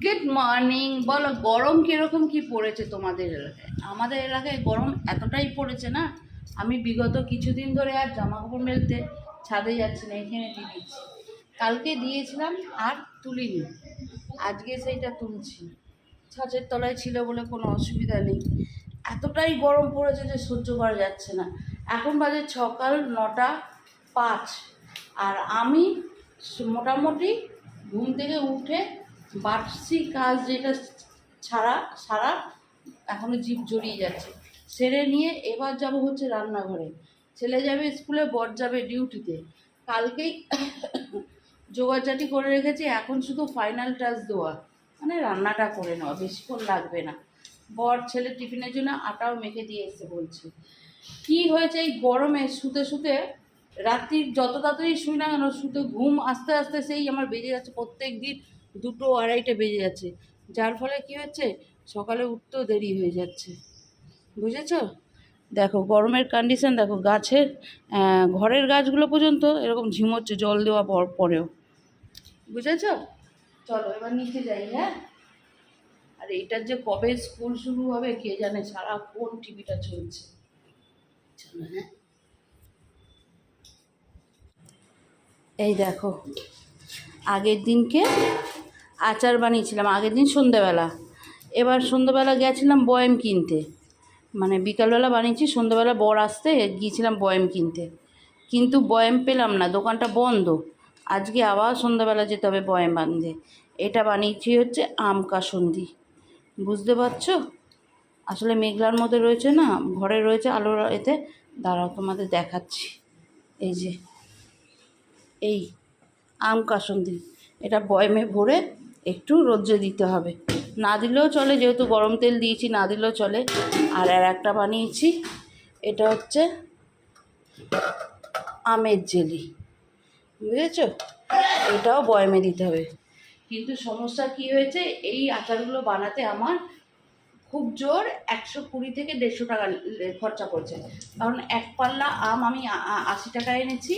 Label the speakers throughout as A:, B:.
A: Good morning. বলো গরম কীরকম কি পড়েছে তোমাদের এলাকায়? আমাদের এলাকায় গরম এতটাই পড়েছে না, আমি বিগত কিছুদিন ধরে আর জামা কাপড় মেলতে ছাদে যাচ্ছি না, এখানে দিয়ে দিচ্ছি। কালকে দিয়েছিলাম আর তুলিনি, আজকে সেইটা তুলছি। ছাদের তলায় ছিল বলে কোনো অসুবিধা নেই। এতটাই গরম পড়েছে যে সহ্য করা যাচ্ছে না। এখন বাজে সকাল 9টা 5, আর আমি মোটামুটি ঘুম থেকে উঠে বাড়তি কাজ যেটা সারা এখনও জিভ জড়িয়ে যাচ্ছে, সেরে নিয়ে এবার যাব হচ্ছে রান্নাঘরে। ছেলে যাবে স্কুলে, বর যাবে ডিউটিতে। কালকেই জোগাড়জাটি করে রেখেছি, এখন শুধু ফাইনাল টাচ দেওয়া, মানে রান্নাটা করে নেওয়া, বেশিক্ষণ লাগবে না। বর ছেলে টিফিনের জন্য আটাও মেখে দিয়ে এসে বলছে। কি হয়েছে এই গরমে শুতে শুতে, রাত্রি যত তাড়াতাড়ি শুই না কেন, শুতে ঘুম আস্তে আস্তে সেই আমার বেজে যাচ্ছে, প্রত্যেক দিন 2-2:30 বেজে যাচ্ছে। যার ফলে কি হচ্ছে, সকালে উঠতেও দেরি হয়ে যাচ্ছে, বুঝেছো? দেখো গরমের কন্ডিশন দেখো, গাছের ঘরের গাছগুলো পর্যন্ত এরকম ঝিমোচ্ছে জল দেওয়া পরেও, বুঝেছো? চলো এবার নিচে যাই। হ্যাঁ, আর এটার যে কবে স্কুল শুরু হবে কে জানে, সারাক্ষণ টিভিটা চলছে। চলো। হ্যাঁ, এই দেখো, আগের দিনকে আচার বানিয়েছিলাম, আগের দিন সন্ধ্যেবেলা। এবার সন্ধ্যেবেলা গেছিলাম বয়াম কিনতে, মানে বিকালবেলা বানিয়েছি, সন্ধ্যেবেলা বর আসতে গিয়েছিলাম বয়াম কিনতে, কিন্তু বয়াম পেলাম না, দোকানটা বন্ধ। আজকে আবার সন্ধ্যাবেলা যেতে হবে বয়াম বাঁধতে। এটা বানিয়েছি হচ্ছে আম কাসুন্দি, বুঝতে পারছো? আসলে মেঘলার মধ্যে রয়েছে না, ঘরে রয়েছে আলোর এতে। দাঁড়াও তোমাদের দেখাচ্ছি। এই যে এই আম কাসুন্দি, এটা বয়ামে ভরে একটু রোদ্রে দিতে হবে, না দিলেও চলে, যেহেতু গরম তেল দিয়েছি, না দিলেও চলে। আর একটা বানিয়েছি, এটা হচ্ছে আমের জেলি, বুঝেছো? এটাও বয়ামে দিতে হবে। কিন্তু সমস্যা কি হয়েছে, এই আচারগুলো বানাতে আমার খুব জোর 120 থেকে 150 টাকা খরচা পড়ছে। কারণ এক পাল্লা আম আমি 80 টাকায় এনেছি,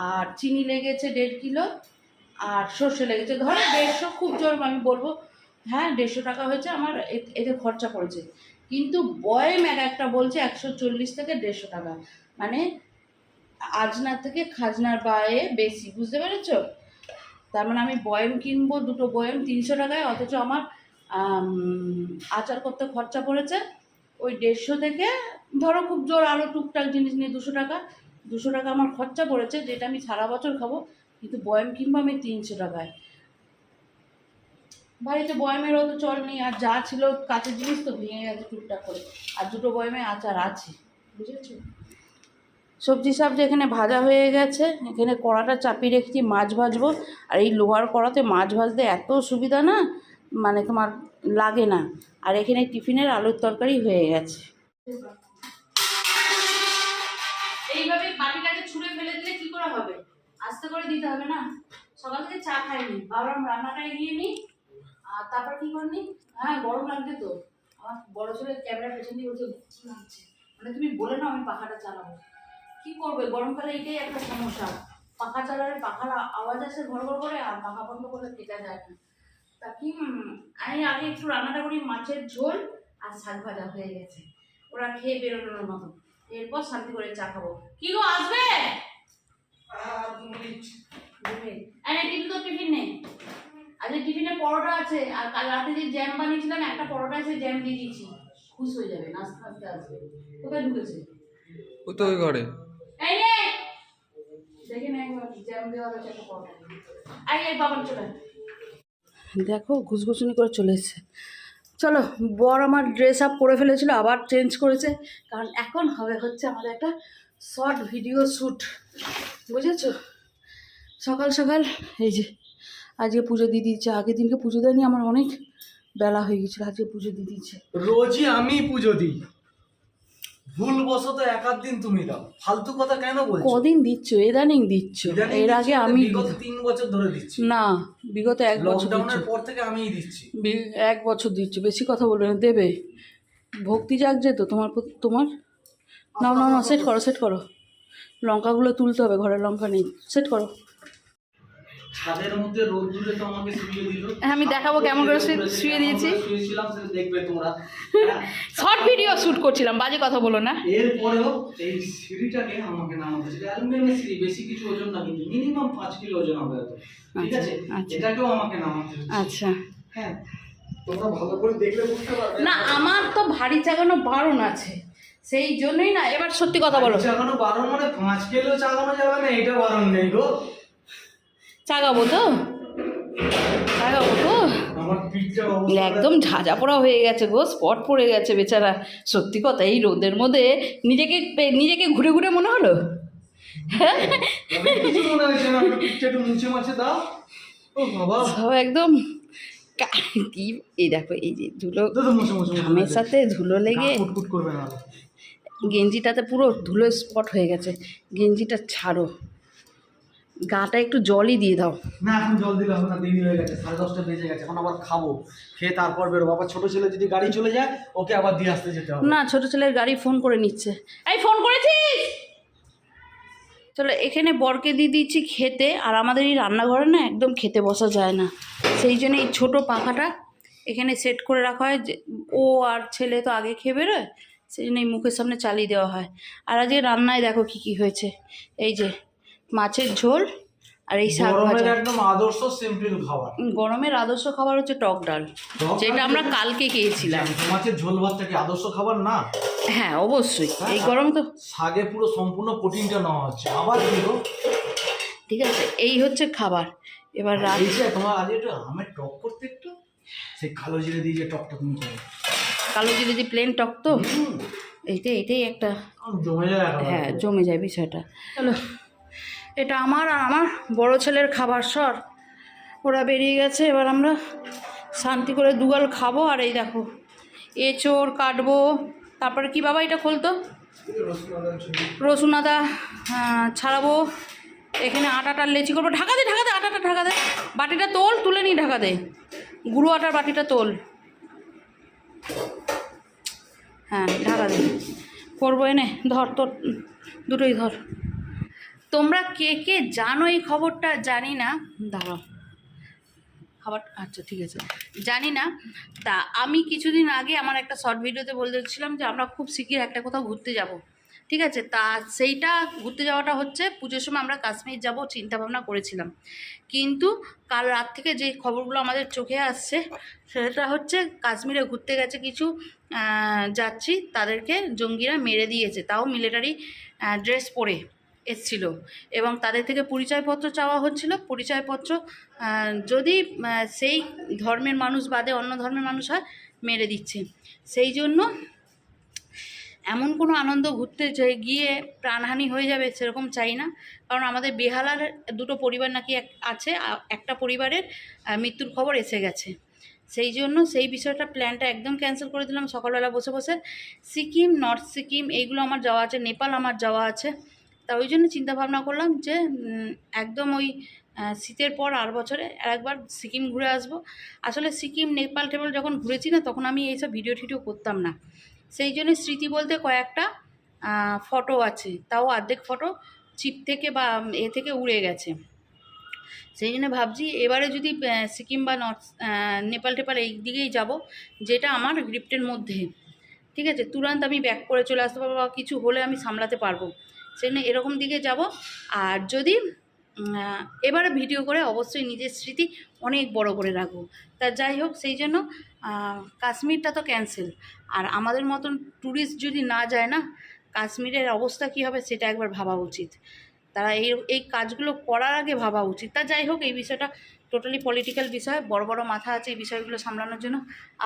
A: আর চিনি লেগেছে 1.5 কিলো, আর সর্ষে লেগেছে ধরো 150, খুব জোর আমি বলবো হ্যাঁ 150 টাকা হয়েছে আমার এতে খরচা পড়েছে। কিন্তু বয়াম একটা বলছে 140 থেকে 150 টাকা, মানে আজনার থেকে খাজনার বায়ে বেশি, বুঝতে পেরেছো? তার মানে আমি বয়াম কিনবো, দুটো বয়াম 300 টাকায়, অথচ আমার আচার করতে খরচা পড়েছে ওই 150 থেকে, ধরো খুব জোর আরও টুকটাক জিনিস নিয়ে 200 টাকা। 200 টাকা আমার খরচা পড়েছে, যেটা আমি সারা বছর খাবো, কিন্তু বয়াম কিনবো আমি 300 টাকায়। বাড়িতে বয়ামের অত চল নেই, আর যা ছিল কাঁচের জিনিস তো ভেঙে গেছে টুকটাক করে, আর দুটো বয়ামে আচার আছে, বুঝেছো? সবজি সবজি এখানে ভাজা হয়ে গেছে, এখানে কড়াটা চাপিয়ে রেখেছি, মাছ ভাজবো। আর এই লোহার কড়াতে মাছ ভাজতে এত সুবিধা না, মানে তোমার লাগে না। আর এখানে টিফিনের আলুর তরকারি হয়ে গেছে। এইভাবে বাটিটাকে ছুঁড়ে ফেলে দিলে কি করে হবে? আস্তে করে দিতে হবে না। সকাল থেকে চা খাইনি, ভাবলাম রান্নাটা এগিয়ে নিই, আর তারপর কি করনি। হ্যাঁ গরম লাগছে তো, আমার বড় ছেলে ক্যামেরা পেছন দিয়ে বলছে কি লাগছে, মানে তুমি বলে নাও আমি পাখাটা চালাবো। কি করবে, গরমকালে এটাই একটা সমস্যা, পাখা চালালে পাখার আওয়াজ আসে ঘর ঘর করে, আর পাখা বন্ধ করলে কেটে যায় না। তা কি আমি আগে একটু রান্নাটা করি, মাছের ঝোল আর শাক ভাজা হয়ে গেছে, ওরা খেয়ে বেরোনোর মতো, এরপর শান্তি করে চা খাবো। কি গো আসবে? টিফিন তো টিফিন নেই, আজকে টিফিনে পরোটা আছে, আর কাল রাতে যে জ্যাম বানিয়েছিলাম একটা পরোটা আছে, জ্যাম দিয়ে দিয়েছি, খুশ হয়ে যাবে, নাস্তা আস্তে আসবে। কোথায় ঢুকেছে?
B: ও তো ওই ঘরে।
A: এই নে দেখে নে একবার, জ্যাম দেওয়া রয়েছে একটা পরোটা। এই বাবা চলে দেখো, ঘুসঘুসুনি করে চলে এসেছে। চলো, বর আমার ড্রেস আপ করে ফেলেছিল, আবার চেঞ্জ করেছে, কারণ এখন হবে হচ্ছে আমাদের একটা শর্ট ভিডিও শ্যুট, বুঝেছো? সকাল সকাল এই যে আজকে পুজো দিয়ে দিচ্ছে, আগের দিনকে পুজো দেয়নি, আমার অনেক বেলা হয়ে গেছিল, আজকে পুজো দিয়ে দিচ্ছে।
C: রোজই আমি পুজো দিই, ভুলবশত এক আধ দিন তুমি দাও, ফালতু কথা কেন বলছো?
A: কদিন দিচ্ছ? ইদানিং দিচ্ছ,
C: ইদানিং
A: এর
C: দিচ্ছি
A: আগে
C: বলতে
A: আমি
C: বিগত 3 বছর ধরে দিচ্ছি।
A: না, বিগত 1 বছর দিচ্ছ,
C: লকডাউনের পর থেকে আমিই দিচ্ছি।
A: 1 বছর দিচ্ছ, বেশি কথা বলবে না, দেবে। ভক্তি জাগছে তো তোমার প্রতি, তোমার। নাও নাও নাও, সেট করো সেট করো, লঙ্কাগুলো তুলতে হবে, ঘরের লঙ্কা নেই, সেট করো।
C: ছাদের মধ্যে রোদ দূরে তো আমাকে শুয়ে দিল।
A: আমি দেখাবো কেমন করে শুয়ে দিয়েছি।
C: শুয়েছিলাম সেটা দেখবে তোমরা।
A: শর্ট ভিডিও শুট করছিলাম, বাজে কথা বলো না।
C: এরপরেও এই সিঁড়িটাকে আমাকে নামাতে হচ্ছে। অ্যালুমিনিয়ামের সিঁড়ি, বেশি কিছু ওজন না, কিন্তু মিনিমাম 5 কিলো ওজন হবে হয়তো, ঠিক আছে?
A: আচ্ছা।
C: এটাকেও আমাকে নামাতে হচ্ছে।
A: আচ্ছা,
C: হ্যাঁ, তোমরা ভালো করে দেখলে বুঝতে পারবে।
A: না আমার তো ভারী চাগানো বারণ আছে, সেই জন্যই না। এবার সত্যি কথা বলো,
C: চাগানো বারণ মানে 5 কিলো চাগানো যাবে না, এটা বারণ নেই গো।
A: চাগাবো তো, চাগাবো তো।
C: আমার পিঠটা অবস্থা
A: একদম ঝাঁঝা পোড়া হয়ে গেছে গো, স্পট পড়ে গেছে বেচারা। সত্যি কথা, এই রোদের মধ্যে নিজেকে ঘুরে ঘুরে মনে হলো।
C: কিছু মনে হচ্ছে না, আমার পিঠটা একটু মুছে মাছে দাও। ও বাবা,
A: সব একদম এই দেখো, এই যে ধুলো,
C: দাদা মুছে মুছে
A: ঘামের সাথে ধুলো লেগে
C: কুটকুট করবে না।
A: গেঞ্জিটাতে পুরো ধুলো স্পট হয়ে গেছে। গেঞ্জিটা ছাড়ো, গাটা একটু জলই দিয়ে দাও।
C: না এখন জল দিলে হবে না, দেরি হয়ে গেছে, 10:30 বেজে গেছে। এখন আবার খাবো, খেয়ে তারপর বেরোবো। আবার ছোট ছেলে যদি গাড়ি চলে যায়, ওকে আবার দিয়ে আসতে যেতে হবে।
A: না, ছোট ছেলের গাড়ি ফোন করে নিচ্ছে। এই ফোন করেছিস? চলো, এখানে বরকে দিয়ে দিচ্ছি খেতে। আর আমাদের এই রান্নাঘরে না একদম খেতে বসা যায় না, সেই জন্য এই ছোটো পাখাটা এখানে সেট করে রাখা হয়। যে ও আর ছেলে তো আগে খেয়ে বেরোয়, সেই জন্য এই মুখের সামনে চালিয়ে দেওয়া হয়। আর আজকে রান্নায় দেখো কি কি হয়েছে। এই যে মাছের ঝোল আর এই শাক
C: গরমের
A: ভাজা।
C: একদম আদর্শ সিম্পল খাবার।
A: গরমের আদর্শ খাবার হচ্ছে টক ডাল, যেটা আমরা কালকে খেয়েছিলাম।
C: মাছের ঝোল ভাতটা কি আদর্শ খাবার না?
A: হ্যাঁ অবশ্যই, এই গরমে তো
C: শাকে পুরো সম্পূর্ণ প্রোটিনটা নেওয়া হচ্ছে। আবার দিল,
A: ঠিক আছে, এই হচ্ছে খাবার। এবার রাত
C: তোমার আজ একটু আমের টক করতে, একটু সেই কালো জিরে দিয়ে যে টকটা তুমি করো,
A: কালো জিরে দিয়ে প্লেন টক তো, এটাই একটা
C: জমে যায় একেবারে।
A: হ্যাঁ, জমে যায় বিষয়টা। চলো, এটা আমার আর আমার বড় ছেলের খাবার সর, ওরা বেরিয়ে গেছে। এবার আমরা শান্তি করে দুগাল খাবো। আর এই দেখো এঁচোড় কাটবো। তারপরে কি বাবা এটা খোলতো, রসুন আদা ছাড়াবো। এখানে আটাটার লেচি করবো। ঢাকা দে, আটাটা ঢাকা দে। বাটিটা তোল, তুলে নি ঢাকা দে। গুঁড়ো আটার বাটিটা তোল, হ্যাঁ ঢাকা দে। করবো, এনে ধর, তোর দুটোই ধর। তোমরা কে কে জানো এই খবরটা জানি না, দাঁড়াও খাবার, আচ্ছা ঠিক আছে, জানি না। তা আমি কিছুদিন আগে আমার একটা শর্ট ভিডিওতে বলতেছিলাম যে আমরা খুব শিগগির একটা কোথাও ঘুরতে যাব, ঠিক আছে? তা সেইটা ঘুরতে যাওয়াটা হচ্ছে পুজোর সময় আমরা কাশ্মীর যাব চিন্তা ভাবনা করেছিলাম। কিন্তু কাল রাত থেকে যে খবরগুলো আমাদের চোখে আসছে সেটা হচ্ছে কাশ্মীরে ঘুরতে গেছে কিছু যাত্রী, তাদেরকে জঙ্গিরা মেরে দিয়েছে, তাও মিলিটারি ড্রেস পরে এসছিল। এবং তাদের থেকে পরিচয়পত্র চাওয়া হচ্ছিল। পরিচয়পত্র যদি সেই ধর্মের মানুষ বাদে অন্য ধর্মের মানুষ হয়, মেরে দিচ্ছে। সেই জন্য এমন কোনো আনন্দ ঘুরতে গিয়ে প্রাণহানি হয়ে যাবে সেরকম চাই না। কারণ আমাদের বেহালার দুটো পরিবার নাকি আছে, একটা পরিবারের মৃত্যুর খবর এসে গেছে। সেই জন্য সেই বিষয়টা প্ল্যানটা একদম ক্যান্সেল করে দিলাম। সকালবেলা বসে বসে সিকিম, নর্থ সিকিম এইগুলো আমার যাওয়া আছে, নেপাল আমার যাওয়া আছে। তা ওই জন্য চিন্তাভাবনা করলাম যে একদম ওই শীতের পর আর বছরে একবার সিকিম ঘুরে আসবো। আসলে সিকিম, নেপাল টেপাল যখন ঘুরেছি না, তখন আমি এইসব ভিডিও টিডিও করতাম না। সেই জন্য স্মৃতি বলতে কয়েকটা ফটো আছে, তাও অর্ধেক ফটো চিপ থেকে বা এ থেকে উড়ে গেছে। সেই জন্য ভাবছি এবারে যদি সিকিম বা নর্থ নেপাল টেপাল এই দিকেই যাব, যেটা আমার গ্রিপ্টের মধ্যে, ঠিক আছে? তুরন্ত আমি ব্যাক করে চলে আসতে পারবো, বা কিছু হলে আমি সামলাতে পারবো। সেই জন্য এরকম দিকে যাব। আর যদি এবারে ভিডিও করে অবশ্যই নিজের স্মৃতি অনেক বড় করে রাখবো। তা যাই হোক, সেই জন্য কাশ্মীরটা তো ক্যান্সেল। আর আমাদের মতন ট্যুরিস্ট যদি না যায় না, কাশ্মীরের অবস্থা কী হবে সেটা একবার ভাবা উচিত। তারা এই কাজগুলো করার আগে ভাবা উচিত। তা যাই হোক, এই বিষয়টা টোটালি পলিটিক্যাল বিষয়, বড় বড় মাথা আছে এই বিষয়গুলো সামলানোর জন্য।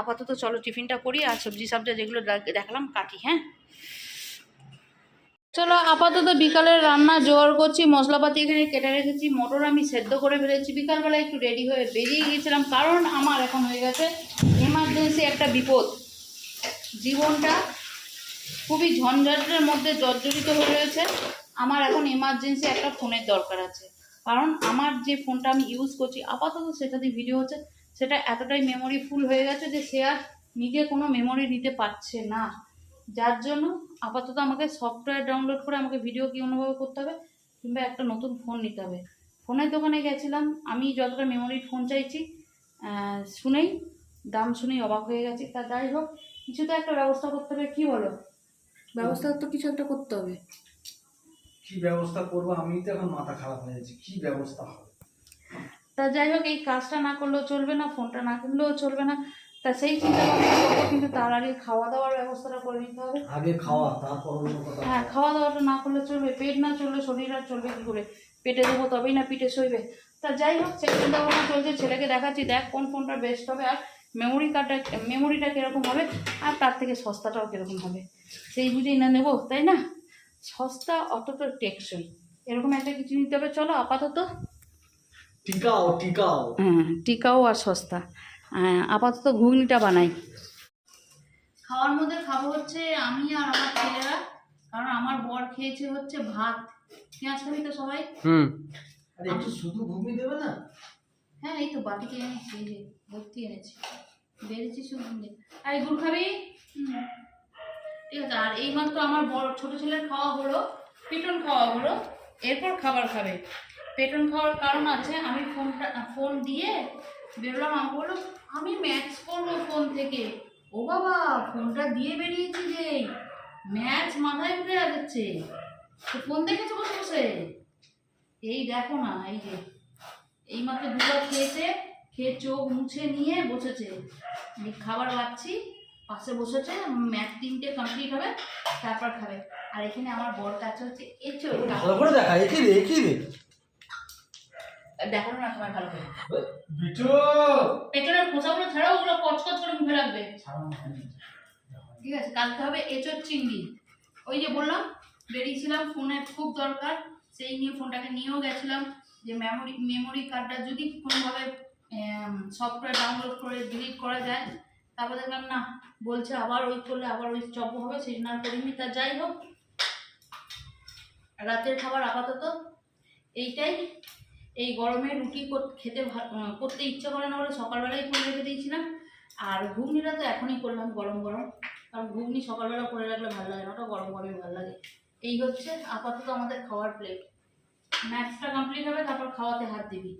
A: আপাতত চলো টিফিনটা করি, আর সবজি সবজা যেগুলো দেখালাম কাটি। হ্যাঁ চলো, আপাতত বিকালের রান্না জোগাড় করছি। মশলাপাতি এখানে কেটে রেখেছি, মটর আমি সেদ্ধ করে ফেলেছি। বিকালবেলা একটু রেডি হয়ে বেরিয়ে গিয়েছিলাম, কারণ আমার এখন হয়ে গেছে এমার্জেন্সি একটা বিপদ। জীবনটা খুবই ঝঞ্ঝাটের মধ্যে জর্জরিত হয়ে রয়েছে। আমার এখন এমার্জেন্সি একটা ফোনের দরকার আছে, কারণ আমার যে ফোনটা আমি ইউজ করছি আপাতত সেটাতে ভিডিও হচ্ছে, সেটা এতটাই মেমোরি ফুল হয়ে গেছে যে সে আর নিজে কোনো মেমোরি নিতে পারছে না। যার জন্য আপাতত আমাকে সফটওয়্যার ডাউনলোড করে আমাকে ভিডিও কি অন্যভাবে করতে হবে, কিংবা একটা নতুন ফোন নিতে হবে। ফোনের দোকানে গেছিলাম, আমি যতটা মেমোরির ফোন চাইছি শুনেই দাম শুনেই অবাক হয়ে গেছি। তা যাই হোক, কিছু তো একটা ব্যবস্থা করতে হবে, কি বলো? ব্যবস্থা তো কিছু একটা করতে হবে।
C: কি ব্যবস্থা করবো আমি তো এখন মাথা খারাপ হয়ে যাচ্ছে, কি ব্যবস্থা হবে?
A: তা যাই হোক, এই কাজটা না করলেও চলবে না, ফোনটা না কিনলেও চলবে না। তা সেই চিন্তা ভাবনা করবো, কিন্তু তার আগে খাওয়া দাওয়ার ব্যবস্থাটা করে নিতে হবে।
C: আগে খাওয়া, তারপর অন্য কথা।
A: হ্যাঁ, খাওয়া দাওয়াটা না করলে চলবে, পেট না চললে শরীর আর চলবে কী করে? পেটে দেবো তবেই না পিঠে সইবে। তা যাই হোক, সেই চিন্তা ভাবনা চলছে, ছেলেকে দেখাচ্ছি দেখ কোন ফোনটা বেস্ট হবে, আর মেমোরিটা কীরকম হবে, আর তার থেকে সস্তাটাও কীরকম হবে, সেই বুঝেই না নেবো, তাই না? সস্তা অতটা টেকসই এরকম একটা কিছু নিতে হবে। চলো আপাতত
C: টিকাও টিকাও।
A: হ্যাঁ, টিকাও আর সস্তা। আপাতত ঘুগনিটা বানাই। খাওয়ার মধ্যে খাবো হচ্ছে আমি আর আমার ছেলেরা, কারণ আমার বর খেয়েছে হচ্ছে ভাত। পেঁয়াজ খাবি তো সবাই?
C: আরে একটু শুধু ঘুগনি দেবে না?
A: হ্যাঁ, এই তো বাটিতে এনেছি, এই যে ভর্তি এনেছি, বেড়েছি শুধু। আর এই গুড় খাবি? ঠিক আছে। আর এইমাত্র আমার বড় ছোট ছেলের খাওয়া হলো, পেটন খাওয়া হলো, এরপর খাবার খাবে। পেটন খাওয়ার কারণ আছে, আমি ফোন দিয়ে বেরোলাম, আমি বললো আমি ম্যাচ করবো ফোন থেকে। ও বাবা, ফোনটা দিয়ে বেরিয়েছি যে ম্যাচ মাথায় উঠে যাচ্ছে। তো ফোন দেখেছো বসে বসে? এই দেখো না, এই যে এইমাত্র দুবার খেয়েছে, খেয়ে চোখ মুছে নিয়ে বসেছে। আমি খাবার পাচ্ছি, পাশে বসেছে, ম্যাথ 3টে কমপ্লিট হবে তারপর খাবে। আর এখানে আমার বড় কাছে হচ্ছে এঁচোড়।
C: ভালো করে দেখা, একই রে একই রে।
A: দেখানো না তোমার ভালো করে।
C: বিটু
A: পেছনের খোসাগুলো ছাড়াও ওগুলো কচকচ করে মুখে রাখবে। ঠিক আছে, কালকে হবে এঁচোড় চিংড়ি। ওই যে বললাম বেরিয়েছিলাম, ফোনের খুব দরকার, সেই নিয়ে ফোনটাকে নিয়েও গেছিলাম, যে মেমোরি কার্ডটা যদি কোনোভাবে সফটওয়্যার ডাউনলোড করে ডিলিট করা যায়। তারপর দেখলাম না, বলছে আবার ওই করলে আবার ওই চপ হবে, সেই জন্য আর করিনি। তা যাই হোক, রাতের খাবার আপাতত এইটাই। এই গরমে রুটি খেতে করতে ইচ্ছা করে না বলে সকালবেলায় করে রেখে দিয়েছিলাম। আর ঘুগনিটা তো এখনই করলাম গরম গরম, কারণ ঘুগনি সকালবেলা করে রাখলে ভালো লাগে না, ওটা গরম গরমই ভালো লাগে। এই হচ্ছে আপাতত আমাদের খাওয়ার প্লেট। ম্যাথসটা কমপ্লিট হবে, তারপর খাওয়াতে হাত দিবি।